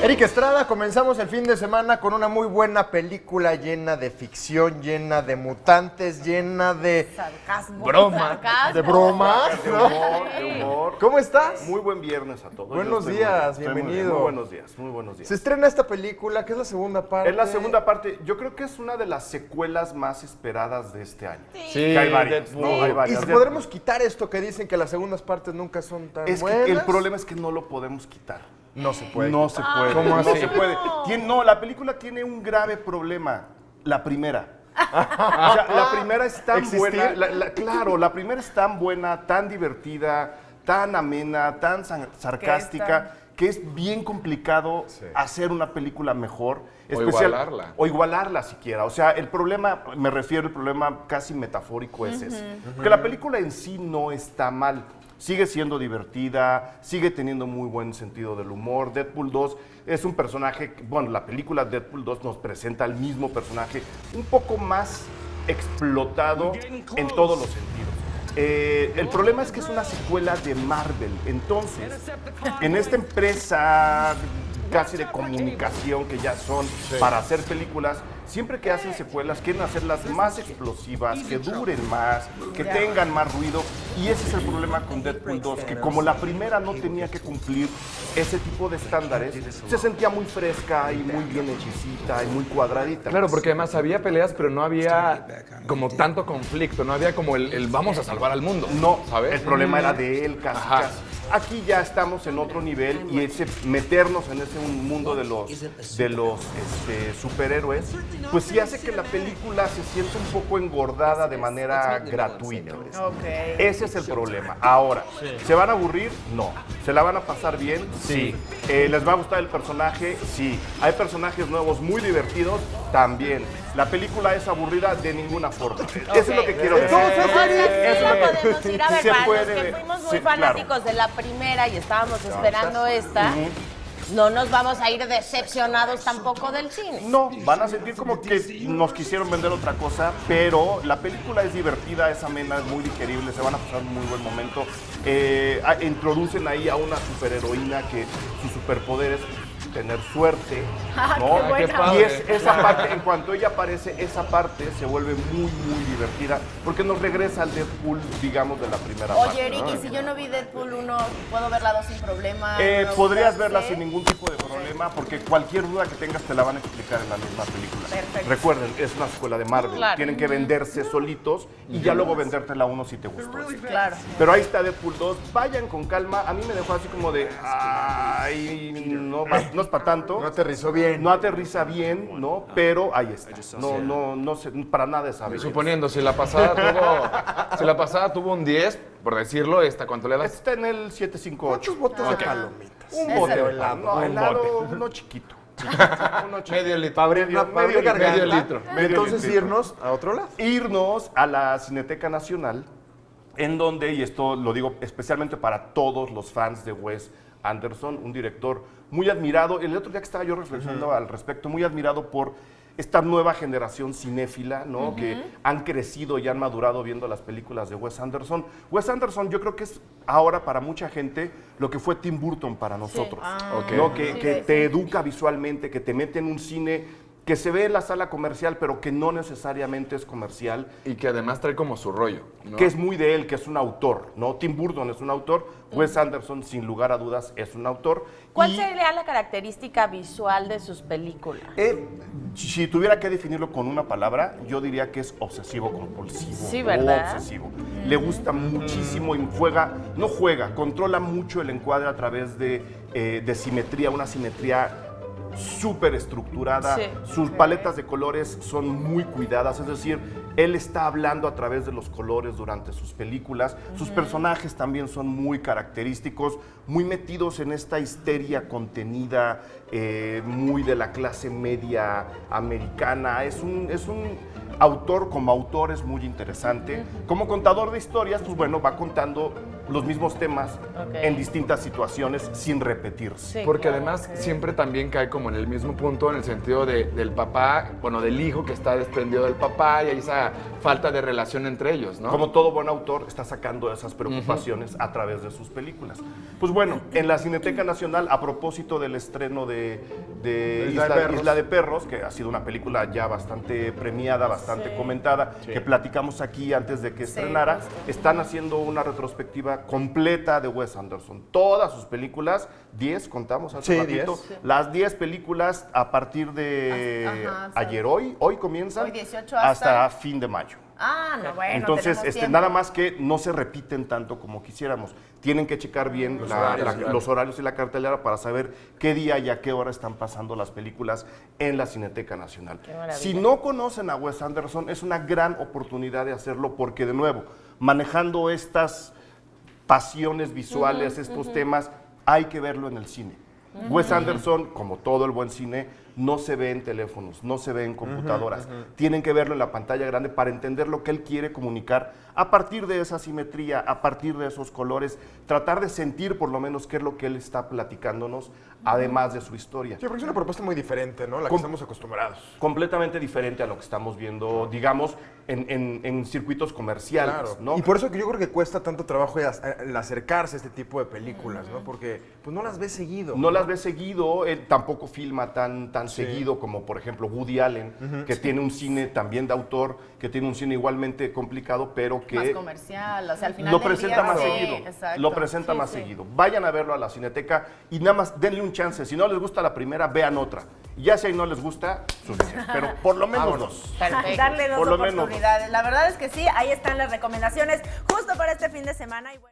Eric Estrada, comenzamos el fin de semana con una muy buena película llena de ficción, llena de mutantes, llena de sarcasmo. Broma. Sarcasmo. ¿De bromas? De ¿No? humor, de humor. ¿Cómo estás? Muy buen viernes a todos. Buenos Yo estoy días, muy bien, estoy muy bienvenido. Muy buenos días, muy buenos días. Se estrena esta película, que es la segunda parte. Es la segunda parte. Yo creo que es una de las secuelas más esperadas de este año. Sí, Que hay varias, Deadpool. ¿no? Hay varias. Y si podremos quitar esto que dicen que las segundas partes nunca son tan Es buenas. que el problema es que no lo podemos quitar. No se puede. No se puede. ¿Cómo No así? se puede. No, la película tiene un grave problema. La primera. O sea, la primera es tan ¿Existir? buena. Claro, la primera es tan buena, tan divertida, tan amena, tan sarcástica, que es bien complicado hacer una película mejor. Igualarla. O igualarla siquiera. O sea, el problema, me refiero, el problema casi metafórico es ese. Que la película en sí no está mal. Sigue siendo divertida, sigue teniendo muy buen sentido del humor. Deadpool 2 es un personaje, bueno, la película Deadpool 2 nos presenta al mismo personaje un poco más explotado en todos los sentidos. El problema es que es una secuela de Marvel. Entonces, en esta empresa casi de comunicación que ya son para hacer películas, siempre que hacen secuelas quieren hacerlas más explosivas, que duren más, que tengan más ruido. Y ese es el problema con Deadpool 2, que como la primera no tenía que cumplir ese tipo de estándares, se sentía muy fresca y muy bien hechicita y muy cuadradita. Claro, porque además había peleas, pero no había como tanto conflicto, no había como el vamos a salvar al mundo. No, ¿sabes? el problema era de él casi. Aquí ya estamos en otro nivel y ese meternos en ese mundo de los superhéroes, pues sí hace que la película se sienta un poco engordada de manera gratuita. Ese es el problema. Ahora, ¿se van a aburrir? No. ¿Se la van a pasar bien? Sí. ¿Les va a gustar el personaje? Sí. ¿Hay personajes nuevos muy divertidos? También. ¿La película es aburrida? De ninguna forma. Eso es lo que quiero decir. Entonces, sí la podemos ir a ver, Se para los puede que ver. fuimos muy Sí, fanáticos claro. de la primera y estábamos esperando esta, no nos vamos a ir decepcionados tampoco del cine. No, van a sentir como que nos quisieron vender otra cosa, pero la película es divertida, es amena, es muy digerible, se van a pasar un muy buen momento. Introducen ahí a una superheroína que su superpoder es tener suerte, ¿no? Qué buena. Qué padre. Y es esa parte, en cuanto ella aparece, esa parte se vuelve muy, muy divertida, porque nos regresa al Deadpool, digamos, de la primera parte. Oye, Eric, ¿no? y si yo no vi Deadpool 1, ¿puedo ver la 2 sin problema? ¿No Podrías gusta? verla sin ningún tipo de problema, porque cualquier duda que tengas te la van a explicar en la misma película. Perfecto. Recuerden, es una escuela de Marvel. Claro. Tienen que venderse solitos y ya luego venderte la 1 si te gustó. Claro. Pero ahí está Deadpool 2. Vayan con calma. A mí me dejó así como de, ay, no es para tanto. No aterrizó bien. No aterriza bien, ¿no? Pero ahí está. No sé, para nada es Avengers. Suponiendo, si la pasada tuvo un 10, por decirlo, ¿cuánto le das? Está en el 758. Muchos botes de palomitas. Un bote de helado. helado. No, Un helado, bote. uno chiquito. Medio litro. Medio litro. Entonces litrito. irnos a otro lado. Irnos a la Cineteca Nacional, en donde, y esto lo digo especialmente para todos los fans de Wes Anderson, un director muy admirado. El otro día que estaba yo reflexionando al respecto, muy admirado por esta nueva generación cinéfila, ¿no? Que han crecido y han madurado viendo las películas de Wes Anderson. Wes Anderson yo creo que es ahora para mucha gente lo que fue Tim Burton para nosotros, ¿no? Que te educa visualmente, que te mete en un cine que se ve en la sala comercial, pero que no necesariamente es comercial. Y que además trae como su rollo, ¿no? Que es muy de él, que es un autor, ¿no? Tim Burton es un autor, Wes Anderson, sin lugar a dudas, es un autor. ¿Cuál Y, sería la característica visual de sus películas? si tuviera que definirlo con una palabra, yo diría que es obsesivo compulsivo. Sí, ¿verdad? Obsesivo. Le gusta muchísimo y controla mucho el encuadre a través de simetría, una simetría súper estructurada, Sí. sus paletas de colores son muy cuidadas, es decir, él está hablando a través de los colores durante sus películas, sus personajes también son muy característicos, muy metidos en esta histeria contenida, muy de la clase media americana, es un autor, como autor es muy interesante, como contador de historias, pues bueno, va contando los mismos temas Ok. en distintas situaciones sin repetirse. Sí, Porque claro. además siempre también cae como en el mismo punto en el sentido del papá, bueno, del hijo que está desprendido del papá y hay esa falta de relación entre ellos, ¿no? Como todo buen autor, está sacando esas preocupaciones a través de sus películas. Pues bueno, en la Cineteca Nacional, a propósito del estreno de Isla de Perros, que ha sido una película ya bastante premiada, bastante comentada, que platicamos aquí antes de que estrenara, están haciendo una retrospectiva completa de Wes Anderson. Todas sus películas, 10 contamos hace Sí, ratito, 10. las 10 películas a partir de Ajá, ayer, hoy comienzan Hoy 18 hasta fin de mayo. Ah, no, bueno. Entonces, tenemos tiempo. nada más que no se repiten tanto como quisiéramos. Tienen que checar bien los horarios y la cartelera para saber qué día y a qué hora están pasando las películas en la Cineteca Nacional. maravilla. Si no conocen a Wes Anderson, es una gran oportunidad de hacerlo porque, de nuevo, manejando estas pasiones visuales, estos temas, hay que verlo en el cine. Wes Anderson, como todo el buen cine, no se ve en teléfonos, no se ve en computadoras. Tienen que verlo en la pantalla grande para entender lo que él quiere comunicar a partir de esa simetría, a partir de esos colores, tratar de sentir por lo menos qué es lo que él está platicándonos, además de su historia. Sí, porque es una propuesta muy diferente, ¿no? La que estamos acostumbrados. Completamente diferente a lo que estamos viendo, digamos, en circuitos comerciales, Claro. ¿no? Y por eso que yo creo que cuesta tanto trabajo el acercarse a este tipo de películas, ¿no? Porque pues no las ves seguido. No las ves seguido, él tampoco filma tan seguido como, por ejemplo, Woody Allen, que tiene un cine también de autor, que tiene un cine igualmente complicado, pero que Más comercial, o sea, al final lo del presenta día, más sí, seguido. exacto. Lo presenta más seguido. Vayan a verlo a la Cineteca y nada más denle un chance. Si no les gusta la primera, vean otra. Y ya si ahí no les gusta, suficiente. Pero por lo menos dos. Perfecto. Darle dos Por lo menos. oportunidades. La verdad es que sí, ahí están las recomendaciones justo para este fin de semana. Y bueno.